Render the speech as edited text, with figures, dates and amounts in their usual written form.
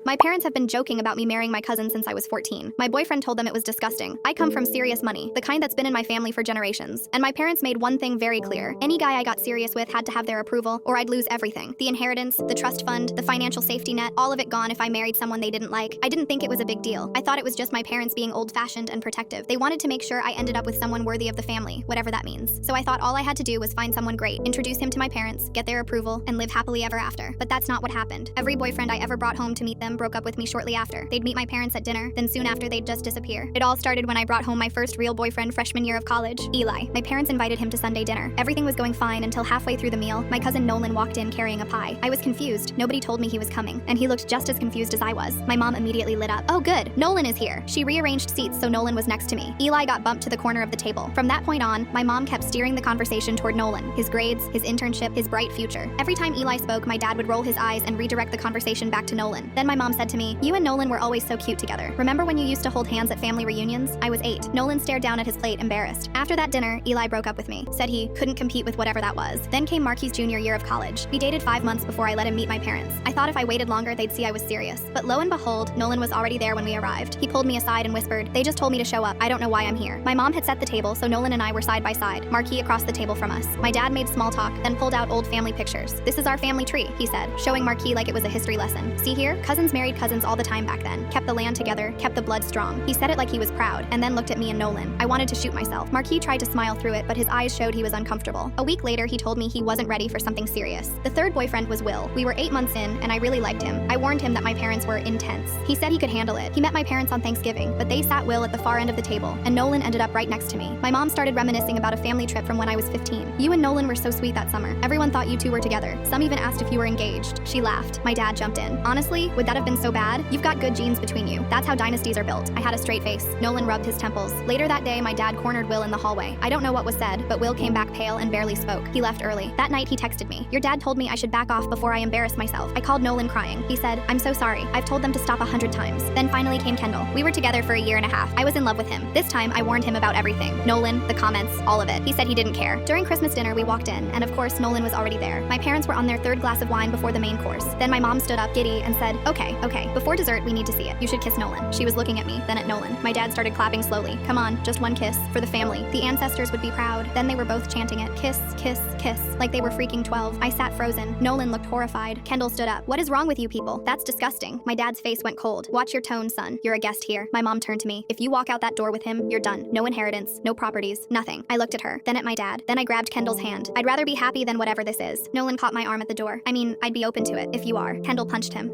My parents have been joking about me marrying my cousin since I was 14. My boyfriend told them it was disgusting. I come from serious money, the kind that's been in my family for generations. And my parents made one thing very clear. Any guy I got serious with had to have their approval, or I'd lose everything. The inheritance, the trust fund, the financial safety net, all of it gone if I married someone they didn't like. I didn't think it was a big deal. I thought it was just my parents being old-fashioned and protective. They wanted to make sure I ended up with someone worthy of the family, whatever that means. So I thought all I had to do was find someone great, introduce him to my parents, get their approval, and live happily ever after. But that's not what happened. Every boyfriend I ever brought home to meet them broke up with me shortly after. They'd meet my parents at dinner, then soon after they'd just disappear. It all started when I brought home my first real boyfriend freshman year of college, Eli. My parents invited him to Sunday dinner. Everything was going fine until halfway through the meal, my cousin Nolan walked in carrying a pie. I was confused. Nobody told me he was coming, and he looked just as confused as I was. My mom immediately lit up. Oh good, Nolan is here. She rearranged seats so Nolan was next to me. Eli got bumped to the corner of the table. From that point on, my mom kept steering the conversation toward Nolan, his grades, his internship, his bright future. Every time Eli spoke, my dad would roll his eyes and redirect the conversation back to Nolan. Then my mom said to me, "You and Nolan were always so cute together. Remember when you used to hold hands at family reunions?" I was 8. Nolan stared down at his plate, embarrassed. After that dinner, Eli broke up with me. Said he couldn't compete with whatever that was. Then came Marky's junior year of college. We dated 5 months before I let him meet my parents. I thought if I waited longer, they'd see I was serious. But lo and behold, Nolan was already there when we arrived. He pulled me aside and whispered, "They just told me to show up. I don't know why I'm here." My mom had set the table, so Nolan and I were side by side, Marky across the table from us. My dad made small talk, then pulled out old family pictures. "This is our family tree," he said, showing Marky like it was a history lesson. "See here? Cousins married cousins all the time back then. Kept the land together, kept the blood strong." He said it like he was proud, and then looked at me and Nolan. I wanted to shoot myself. Marky tried to smile through it, but his eyes showed he was uncomfortable. A week later, he told me he wasn't ready for something serious. The third boyfriend was Will. We were 8 months in, and I really liked him. I warned him that my parents were intense. He said he could handle it. He met my parents on Thanksgiving, but they sat Will at the far end of the table, and Nolan ended up right next to me. My mom started reminiscing about a family trip from when I was 15. "You and Nolan were so sweet that summer. Everyone thought you two were together. Some even asked if you were engaged." She laughed. My dad jumped in. "Honestly, would that have been so bad? You've got good genes between you. That's how dynasties are built." I had a straight face. Nolan rubbed his temples. Later that day, my dad cornered Will in the hallway. I don't know what was said, but Will came back pale and barely spoke. He left early. That night, he texted me, "Your dad told me I should back off before I embarrass myself." I called Nolan crying. He said, "I'm so sorry. I've told them to stop 100 times. Then finally came Kendall. We were together for a year and a half. I was in love with him. This time, I warned him about everything. Nolan, the comments, all of it. He said he didn't care. During Christmas dinner, we walked in, and of course, Nolan was already there. My parents were on their 3rd glass of wine before the main course. Then my mom stood up, giddy, and said, okay, before dessert, we need to see it. You should kiss Nolan." She was looking at me, then at Nolan. My dad started clapping slowly. "Come on, just one kiss. For the family. The ancestors would be proud." Then they were both chanting it. Kiss, kiss, kiss. Like they were freaking 12. I sat frozen. Nolan looked horrified. Kendall stood up. "What is wrong with you people? That's disgusting." My dad's face went cold. "Watch your tone, son. You're a guest here." My mom turned to me. "If you walk out that door with him, you're done. No inheritance, no properties, nothing." I looked at her, then at my dad. Then I grabbed Kendall's hand. "I'd rather be happy than whatever this is." Nolan caught my arm at the door. "I mean, I'd be open to it, if you are." Kendall punched him.